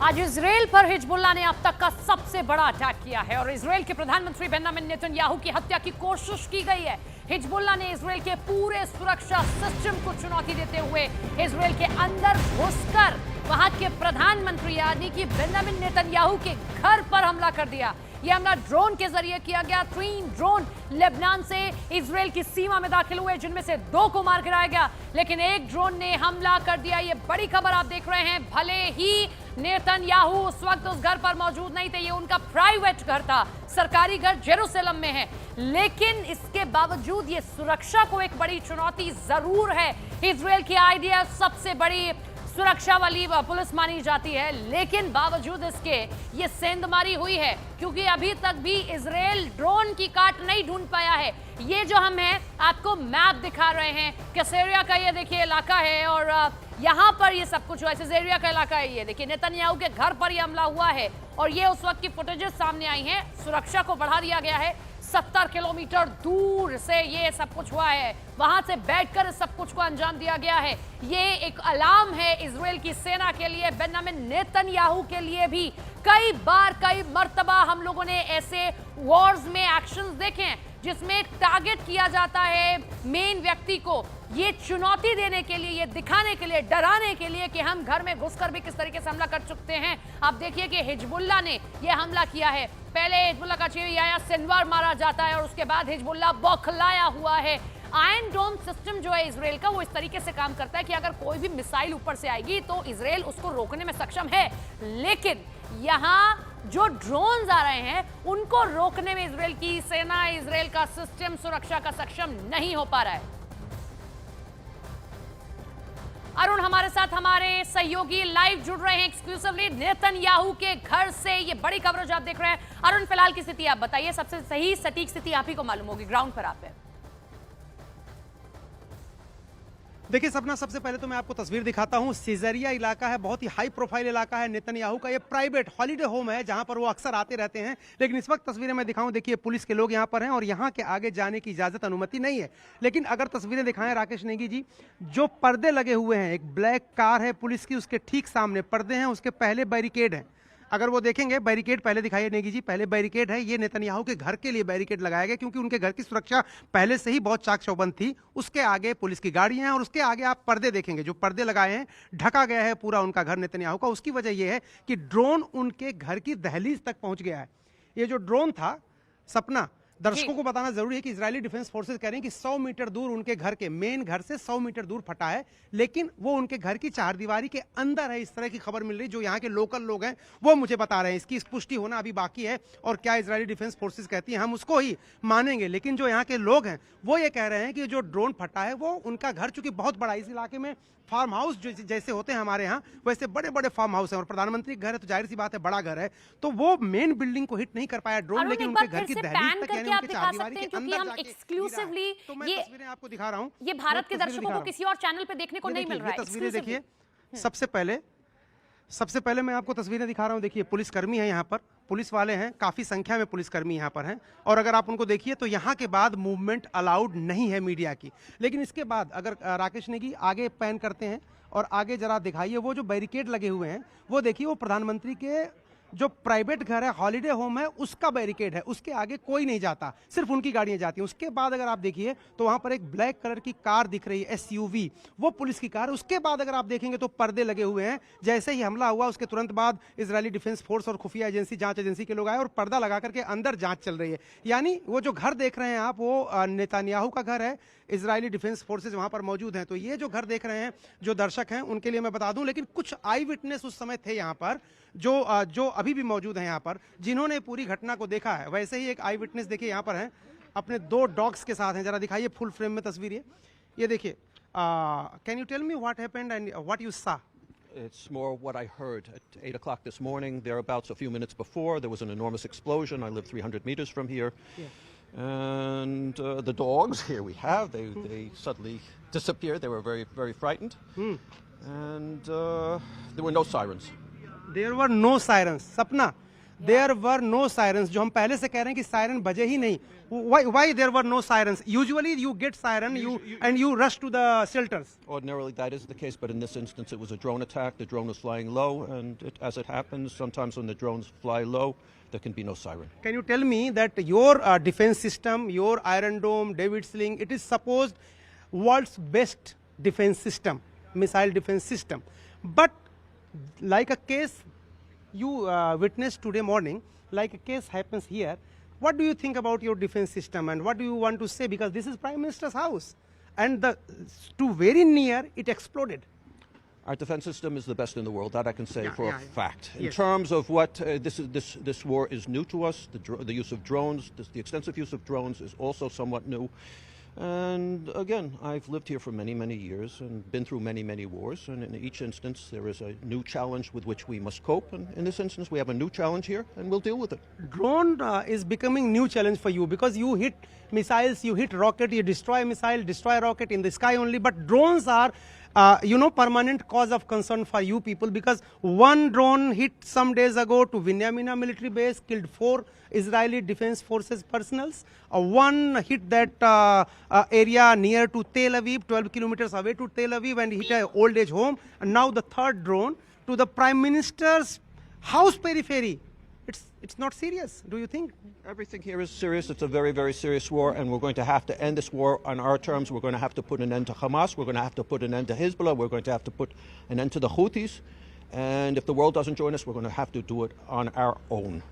आज इजराइल पर हिजबुल्लाह ने अब तक का सबसे बड़ा अटैक किया है और इजराइल के प्रधानमंत्री बेंजामिन नेतन्याहू की हत्या की कोशिश की गई है। हिजबुल्लाह ने इजराइल के पूरे सुरक्षा सिस्टम को चुनौती देते हुए इजराइल के अंदर घुसकर वहां के प्रधानमंत्री यानी कि बेंजामिन नेतन्याहू के घर पर हमला कर दिया। यह हमला ड्रोन के जरिए किया गया। 3 ड्रोन लेबनान से इजराइल की सीमा में दाखिल हुए, जिनमें से 2 को मार गिराया गया, लेकिन एक ड्रोन ने हमला कर दिया। ये बड़ी खबर आप देख रहे हैं। भले ही नेतन्याहू उस वक्त उस घर पर मौजूद नहीं थे, ये उनका प्राइवेट घर था, सरकारी घर जेरूसलम में है, लेकिन इसके बावजूद ये सुरक्षा को एक बड़ी चुनौती जरूर है। इजराइल की आईडीएफ सबसे बड़ी सुरक्षा वाली पुलिस मानी जाती है, लेकिन बावजूद इसके ये सेंधमारी हुई है क्योंकि अभी तक भी इजराइल ड्रोन की काट नहीं ढूंढ पाया है। ये जो हम है आपको मैप दिखा रहे हैं, कैसरिया का ये देखिए इलाका है और यहाँ पर ये सब कुछ हुआ है। सिजेरिया का इलाका है, ये देखिए नेतन्याहू के घर पर ये हमला हुआ है और ये उस वक्त की फुटेजेस सामने आई हैं। सुरक्षा को बढ़ा दिया गया है। 70 किलोमीटर दूर से ये सब कुछ हुआ है, वहां से बैठकर सब कुछ को अंजाम दिया गया है। ये एक अलार्म है इजराइल की सेना के लिए, बेंजामिन नेतन्याहू के लिए भी। कई बार कई मर्तबा हम लोगों ने ऐसे वॉर्स में एक्शंस देखे हैं जिसमें टारगेट किया जाता है मेन व्यक्ति को। ये चुनौती देने के लिए, ये दिखाने के लिए, डराने के लिए कि हम घर में घुसकर भी किस तरीके से हमला कर चुकते हैं। आप देखिए कि हिजबुल्लाह ने यह हमला किया है। पहले हिजबुल्लाह का चीफ याह्या सिनवार मारा जाता है और उसके बाद हिजबुल्लाह बौखलाया हुआ है। आयरन डोम सिस्टम जो है इजराइल का, वो इस तरीके से काम करता है कि अगर कोई भी मिसाइल ऊपर से आएगी तो इजराइल उसको रोकने में सक्षम है, लेकिन यहाँ जो ड्रोन्स आ रहे हैं उनको रोकने में इजराइल की सेना, इजराइल का सिस्टम सुरक्षा का सक्षम नहीं हो पा रहा है। अरुण हमारे साथ हमारे सहयोगी लाइव जुड़ रहे हैं एक्सक्लूसिवली नेतन्याहू के घर से। ये बड़ी कवरेज आप देख रहे हैं। अरुण, फिलहाल की स्थिति आप बताइए, सबसे सही सटीक स्थिति आप ही को मालूम होगी, ग्राउंड पर आप है। देखिए सपना, सबसे पहले तो मैं आपको तस्वीर दिखाता हूं। सिजेरिया इलाका है, बहुत ही हाई प्रोफाइल इलाका है। नेतन्याहू का ये प्राइवेट हॉलीडे होम है जहां पर वो अक्सर आते रहते हैं, लेकिन इस वक्त तस्वीरें मैं दिखाऊं, देखिए पुलिस के लोग यहां पर हैं और यहां के आगे जाने की इजाजत, अनुमति नहीं है। लेकिन अगर तस्वीरें दिखाएं राकेश नेगी जी, जो पर्दे लगे हुए हैं, एक ब्लैक कार है पुलिस की, उसके ठीक सामने पर्दे हैं, उसके पहले बैरिकेड है। अगर वो देखेंगे बैरिकेड पहले दिखाइए नेगी जी, पहले बैरिकेड है। ये नेतन्याहू के घर के लिए बैरिकेड लगाया गया क्योंकि उनके घर की सुरक्षा पहले से ही बहुत चाक चौबंद थी। उसके आगे पुलिस की गाड़ियां हैं और उसके आगे आप पर्दे देखेंगे, जो पर्दे लगाए हैं, ढका गया है पूरा उनका घर नेतन्याहू का। उसकी वजह यह है कि ड्रोन उनके घर की दहलीज तक पहुंच गया है। ये जो ड्रोन था सपना, दर्शकों को बताना जरूरी है कि इजरायली डिफेंस फोर्सेस कह रहे हैं कि 100 मीटर दूर उनके घर के मेन घर से 100 मीटर दूर फटा है, लेकिन वो उनके घर की चारदीवारी के अंदर है। इस तरह की खबर मिल रही, जो यहाँ के लोकल लोग हैं वो मुझे बता रहे हैं। इसकी पुष्टि होना अभी बाकी है और क्या इजरायली डिफेंस फोर्सेस कहती हैं हम उसको ही मानेंगे, लेकिन जो यहाँ के लोग हैं वो ये कह रहे हैं कि जो ड्रोन फटा है वो उनका घर, चूंकि बहुत बड़ा इस इलाके में फार्म हाउस जैसे होते हैं हमारे यहाँ, वैसे बड़े बड़े फार्म हाउस हैं और प्रधानमंत्री घर है तो जाहिर सी बात है बड़ा घर है, तो वो मेन बिल्डिंग को हिट नहीं कर पाया ड्रोन, लेकिन उनके घर की दहलीज तक यानी उनके चारदीवारी के अंदर जाके एक्सक्लूसिवली ये तस्वीरें आपको दिखा रहा हूं। ये भारत के दर्शकों को किसी और चैनल पे देखने को नहीं मिल रहा है। तस्वीरें देखिए, सबसे पहले मैं आपको तस्वीरें दिखा रहा हूं। देखिए पुलिसकर्मी है यहाँ पर, पुलिस वाले हैं, काफी संख्या में पुलिसकर्मी यहाँ पर हैं और अगर आप उनको देखिए तो यहाँ के बाद मूवमेंट अलाउड नहीं है मीडिया की। लेकिन इसके बाद अगर राकेश नेगी आगे पैन करते हैं और आगे जरा दिखाइए, वो जो बैरिकेड लगे हुए हैं वो देखिए, वो प्रधानमंत्री के जो प्राइवेट घर है, हॉलीडे होम है, उसका बैरिकेड है। उसके आगे कोई नहीं जाता, सिर्फ उनकी गाड़ियां जाती हैं। उसके बाद अगर आप देखिए तो वहां पर एक ब्लैक कलर की कार दिख रही है, एसयूवी, वो पुलिस की कार। उसके बाद अगर आप देखेंगे तो पर्दे लगे हुए हैं। जैसे ही हमला हुआ उसके तुरंत बाद इजरायली डिफेंस फोर्स और खुफिया एजेंसी, जांच एजेंसी के लोग आए और पर्दा लगा करके अंदर जांच चल रही है। यानी वो जो घर देख रहे हैं आप, वो नेतन्याहू का घर है, इजरायली डिफेंस फोर्सेज वहां पर मौजूद हैं। तो ये जो घर देख रहे हैं जो दर्शक हैं उनके लिए मैं बता दूं, लेकिन कुछ आई विटनेस उस समय थे यहाँ पर जो अभी भी मौजूद हैं यहाँ पर, जिन्होंने पूरी घटना को देखा है। वैसे ही एक आई विटनेस देखिए यहाँ पर हैं, अपने 2 डॉग्स के साथ हैं। जरा दिखाइए फुल फ्रेम में तस्वीर ये देखिए। Can you tell me what happened and what you saw? It's more what I heard at 8 o'clock this morning. Thereabouts, a few minutes before, there was an enormous explosion. I live 300 meters from here. Yeah. And the dogs, here we have, they suddenly disappeared. They were very, very frightened. And there were no sirens. There were no sirens. सपना, there were no sirens, जो हम पहले से कह रहे हैं कि siren बजे ही नहीं. Why there were no sirens? Usually you get siren, you rush to the shelters. Ordinarily that is the case, but in this instance it was a drone attack. The drone was flying low, and as it happens, sometimes when the drones fly low, there can be no siren. Can you tell me that your defense system, your Iron Dome, David Sling, it is supposed world's best defense system, missile defense system. But like a case you witnessed today morning, like a case happens here, what do you think about your defense system and what do you want to say? Because this is Prime Minister's house and to very near it exploded. Our defense system is the best in the world. That I can say for a fact. In Yes. terms of what this war is new to us. The use of drones, the extensive use of drones, is also somewhat new. And again, I've lived here for many, many years and been through many, many wars. And in each instance, there is a new challenge with which we must cope. And in this instance, we have a new challenge here, and we'll deal with it. Drone is becoming new challenge for you because you hit missiles, you hit rocket, you destroy missile, destroy rocket in the sky only. But drones are permanent cause of concern for you people, because one drone hit some days ago to Vinyamina military base, killed 4 Israeli Defense Forces personals. One hit that area near to Tel Aviv, 12 kilometers away to Tel Aviv, and hit an old age home. And now the third drone to the Prime Minister's house periphery. It's not serious, do you think? Everything here is serious. It's a very, very serious war, and we're going to have to end this war on our terms. We're going to have to put an end to Hamas. We're going to have to put an end to Hezbollah. We're going to have to put an end to the Houthis. And if the world doesn't join us, we're going to have to do it on our own.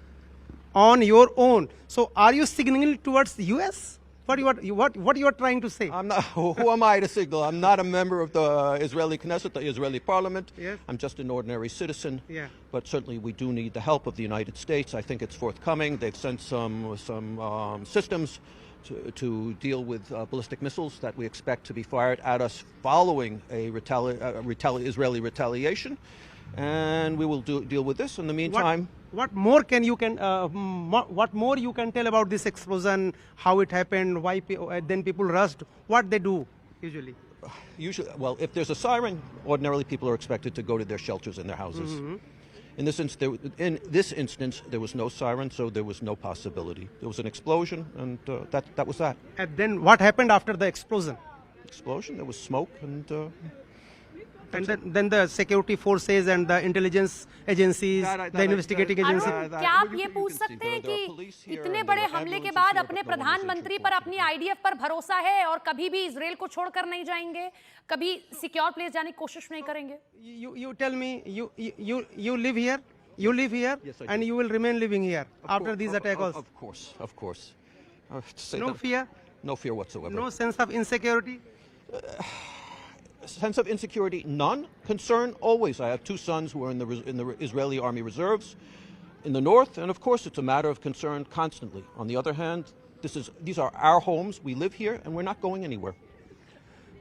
On your own. So are you signaling towards the US? What you are trying to say? I'm not. Who am I to signal? I'm not a member of the Israeli Knesset, the Israeli Parliament. Yes. I'm just an ordinary citizen. Yeah. But certainly, we do need the help of the United States. I think it's forthcoming. They've sent some systems to deal with ballistic missiles that we expect to be fired at us following a Israeli retaliation, and we will deal with this. In the meantime. What more you can tell about this explosion? How it happened? Why then people rushed? What they do usually? Usually, well, if there's a siren, ordinarily people are expected to go to their shelters in their houses. Mm-hmm. In this instance, there was no siren, so there was no possibility. There was an explosion, and that was that. And then what happened after the explosion? Explosion. There was smoke, and then the security forces and the intelligence agencies, the investigating agencies. क्या आप ये पूछ सकते हैं कि इतने बड़े हमले के बाद अपने प्रधानमंत्री पर, अपनी आईडीएफ पर भरोसा है और कभी भी इजराइल को छोड़कर नहीं जाएंगे, कभी सिक्योर प्लेस जाने की कोशिश नहीं करेंगे? You tell me, you live here, Yes, I do. and you will remain living here after these attacks. Of course. No fear, No fear whatsoever. no sense of insecurity. Sense of insecurity, none. Concern, always. I have 2 sons who are in the Israeli Army Reserves in the north, and of course it's a matter of concern constantly. On the other hand, these are our homes. We live here, and we're not going anywhere.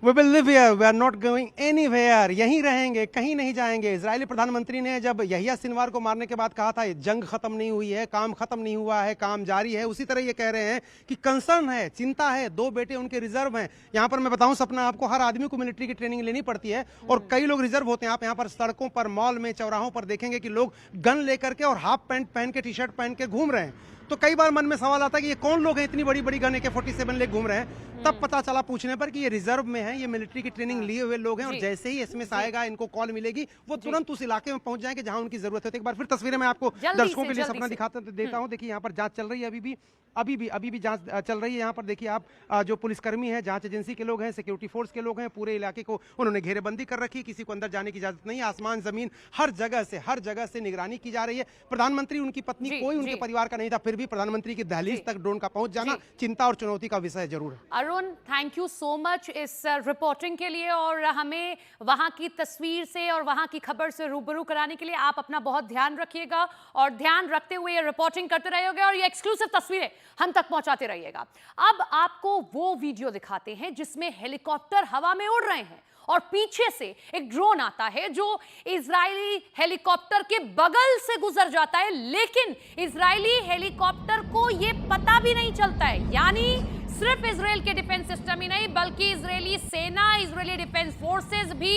We will live here. We are not going anywhere. यहीं रहेंगे, कहीं नहीं जाएंगे. Israeli प्रधानमंत्री ने जब Yahya Sinwar को मारने के बाद कहा था जंग खत्म नहीं हुई है, काम खत्म नहीं हुआ है, काम जारी है, उसी तरह ये कह रहे हैं कि कंसर्न है, चिंता है. 2 बेटे उनके रिजर्व हैं. यहाँ पर मैं बताऊं सपना आपको, हर आदमी को मिलिट्री की ट्रेनिंग लेनी पड़ती है और कई लोग रिजर्व होते हैं. आप यहाँ पर सड़कों पर, मॉल में, चौराहों पर देखेंगे कि लोग गन लेकर के और हाफ पैंट पहन के, टी शर्ट पहन के घूम रहे हैं. तो कई बार मन में सवाल आता है कि ये कौन लोग हैं, इतनी बड़ी बड़ी गन AK-47 ले घूम रहे हैं. तब पता चला पूछने पर कि ये रिजर्व में हैं, ये मिलिट्री की ट्रेनिंग लिए हुए लोग हैं और जैसे ही एसएमएस आएगा, इनको कॉल मिलेगी, वो तुरंत उस इलाके में पहुंच जाएंगे जहां उनकी जरूरत है. एक बार फिर तस्वीरें मैं आपको दर्शकों के लिए सपना दिखाता देता हूं. देखिए यहाँ पर जांच चल रही है, अभी भी जांच चल रही है. यहाँ पर देखिए आप, जो पुलिसकर्मी है, जांच एजेंसी के लोग हैं, सिक्योरिटी फोर्स के लोग हैं, पूरे इलाके को उन्होंने घेरेबंदी कर रखी है. किसी को अंदर जाने की इजाजत नहीं है. आसमान जमीन हर जगह से निगरानी की जा रही है. प्रधानमंत्री, उनकी पत्नी, कोई उनके परिवार का नहीं था, फिर भी प्रधानमंत्री की दहलीज तक ड्रोन का पहुंच जाना चिंता और चुनौती का विषय जरूर है. Arun, thank you so much इस रिपोर्टिंग के लिए और हमें वहां की तस्वीर से और वहां की खबर से रूबरू कराने के लिए. आप अपना बहुत ध्यान रखिएगा और ध्यान रखते हुए ये रिपोर्टिंग करते रहिएगा और ये एक्सक्लूसिव तस्वीरें हम तक पहुंचाते रहिएगा. अब आपको वो वीडियो दिखाते हैं जिसमें हेलीकॉप्टर हवा में उड़ रहे हैं और पीछे से एक ड्रोन आता है जो इजरायली हेलीकॉप्टर के बगल से गुजर जाता है, लेकिन इजरायली हेलीकॉप्टर को यह पता भी नहीं चलता है. यानी सिर्फ इजराइल के डिफेंस सिस्टम ही नहीं बल्कि इजरायली सेना, इजरायली डिफेंस फोर्सेस भी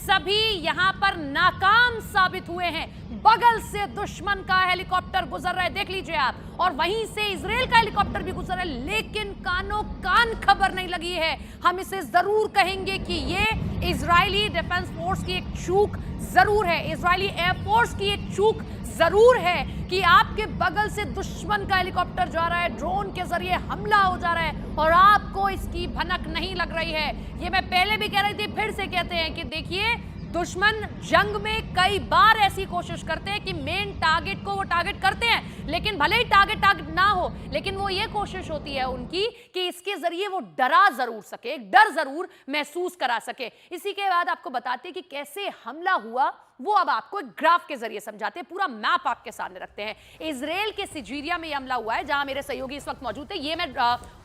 सभी यहां पर नाकाम साबित हुए हैं। बगल से दुश्मन का हेलीकॉप्टर गुजर रहा है, देख लीजिए आप, और वहीं से इजराइल का हेलीकॉप्टर भी गुजर रहा है, लेकिन कानों कान खबर नहीं लगी है। हम इसे जरूर कहेंगे कि ये इजरायली डिफेंस फोर्स की एक चूक जरूर है, इजरायली एयरफोर्स की एक चूक जरूर है कि आपके बगल से दुश्मन का हेलीकॉप्टर जा रहा है, ड्रोन के जरिए हमला हो जा रहा है और आपको इसकी भनक नहीं लग रही है। ये मैं पहले भी कह रही थी, फिर से कहते हैं कि देखिए, दुश्मन जंग में कई बार ऐसी कोशिश करते हैं कि मेन टारगेट को वो टारगेट करते हैं, लेकिन भले ही टारगेट ना हो, लेकिन वो ये कोशिश होती है उनकी कि इसके जरिए वो डरा जरूर सके, एक डर जरूर महसूस करा सके। इसी के बाद आपको बताते हैं कि कैसे हमला हुआ, वो अब आपको एक ग्राफ के जरिए समझाते हैं, पूरा मैप आपके सामने रखते हैं। इजराइल के सिजीरिया में ये हमला हुआ है, जहां मेरे सहयोगी इस वक्त मौजूद है। ये मैं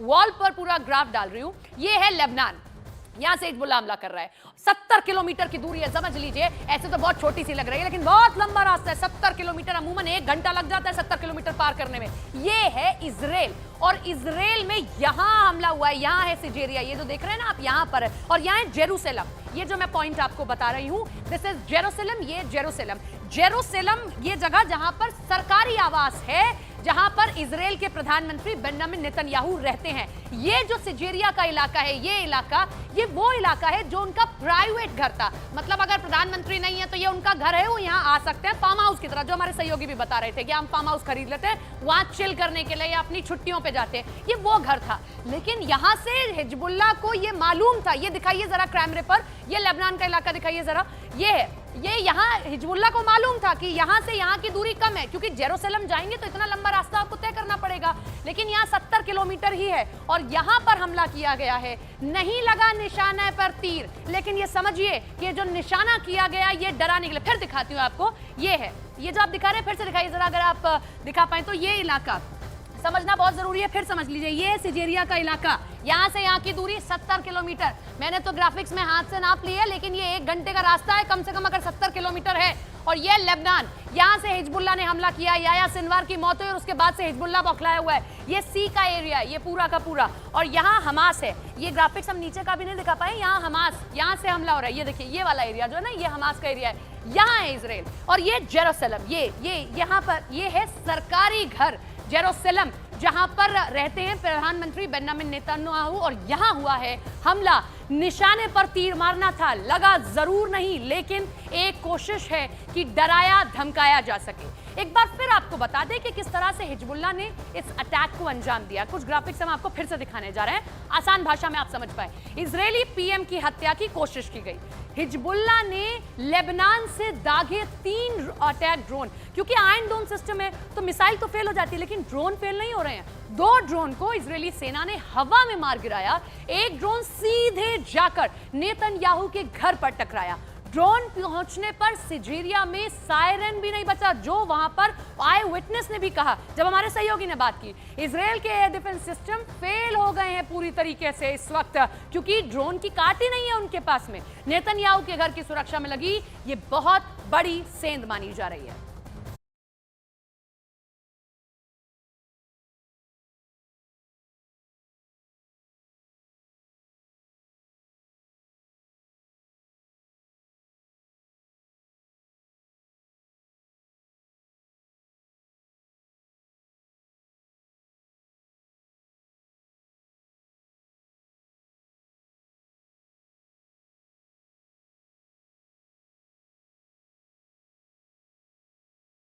वॉल पर पूरा ग्राफ डाल रही हूं। ये है लेबनान, यहां से हिजबुल्लाह हमला कर रहा है। 70 किलोमीटर की दूरी है, समझ लीजिए। ऐसे तो बहुत छोटी सी लग रही है, लेकिन बहुत लंबा रास्ता है। 70 किलोमीटर, अमूमन 1 घंटा लग जाता है 70 किलोमीटर पार करने में। ये है इजराइल, और इजराइल में यहां हमला हुआ है। यहां है सिजेरिया, ये जो देख रहे हैं ना आप, यहां पर है। और यहां है जेरूसलम, ये जो मैं पॉइंट आपको बता रही हूं, दिस इज जेरूसलम। ये जेरूसलम ये जगह जहां पर सरकारी आवास है, जहां पर इजराइल के प्रधानमंत्री बेंजामिन नेतन्याहू रहते हैं। ये जो सिजेरिया का इलाका है, ये वो इलाका है जो उनका प्राइवेट घर था। मतलब अगर प्रधानमंत्री नहीं है तो ये उनका घर है, वो यहाँ आ सकते हैं फार्म हाउस की तरह, जो हमारे सहयोगी भी बता रहे थे कि हम फार्म हाउस खरीद लेते हैं, वहां चिल करने के लिए या अपनी छुट्टियों पे जाते हैं। ये वो घर था, लेकिन यहां से हिजबुल्लाह को ये मालूम था। ये दिखाइए जरा कैमरे पर, ये लेबनान का इलाका दिखाइए जरा, ये है। ये यहाँ हिजबुल्लाह को मालूम था कि यहाँ से यहाँ की दूरी कम है, क्योंकि जेरूसलम जाएंगे तो इतना लंबा रास्ता आपको तय करना पड़ेगा, लेकिन यहाँ 70 किलोमीटर ही है और यहाँ पर हमला किया गया है। नहीं लगा निशाना पर तीर, लेकिन ये समझिए कि ये जो निशाना किया गया ये डराने के लिए। फिर दिखाती हूँ आपको, ये है, ये जो आप दिखा रहे हैं, फिर से दिखाइए जरा, अगर आप दिखा पाए तो। ये इलाका समझना बहुत जरूरी है, फिर समझ लीजिए। ये सिजेरिया का इलाका, यहाँ से यहाँ की दूरी 70 किलोमीटर। मैंने तो ग्राफिक्स में हाथ से नाप ली है, लेकिन ये 1 घंटे का रास्ता है कम से कम, अगर 70 किलोमीटर है। और ये लेबनान, यहाँ से हिजबुल्लाह ने हमला किया, याह्या सिनवार की मौत हुई और उसके बाद से हिजबुल्लाह बौखलाया हुआ है। ये सी का एरिया, ये पूरा का पूरा, और यहाँ हमास है। ये ग्राफिक्स हम नीचे का भी नहीं दिखा पाए, यहाँ हमास, यहाँ से हमला हो रहा है। ये देखिए, ये वाला एरिया जो है ना, ये हमास का एरिया है। यहाँ है इजराइल, और ये जेरूसलम, ये यहाँ पर ये है सरकारी घर जेरूसलम, जहां पर रहते हैं प्रधानमंत्री बेंजामिन नेतन्याहू। और यहां हुआ है हमला। निशाने पर तीर मारना था, लगा जरूर नहीं, लेकिन एक कोशिश है कि डराया धमकाया जा सके। एक बार फिर आपको बता दें कि किस तरह से हिजबुल्लाह ने इस अटैक को अंजाम दिया। कुछ ग्राफिक्स हम आपको फिर से दिखाने जा रहे हैं, आसान भाषा में आप समझ पाए। इजरायली पीएम की हत्या की कोशिश की गई। हिजबुल्लाह ने लेबनान से दागे 3 अटैक ड्रोन, क्योंकि आयरन डोम सिस्टम है तो मिसाइल तो फेल हो जाती है, लेकिन ड्रोन फेल नहीं हो रहे हैं। 2 ड्रोन को इजरायली सेना ने हवा में मार गिराया। एक ड्रोन सीधे जाकर नेतन्याहू के घर पर टकराया। ड्रोन पहुंचने पर सिजेरिया में सायरन भी नहीं बचा, जो वहां पर आई विटनेस ने भी कहा जब हमारे सहयोगी ने बात की। इजराइल के एयर डिफेंस सिस्टम फेल हो गए हैं पूरी तरीके से इस वक्त, क्योंकि ड्रोन की काट ही नहीं है उनके पास में। नेतन्याहू के घर की सुरक्षा में लगी ये बहुत बड़ी सेंध मानी जा रही है।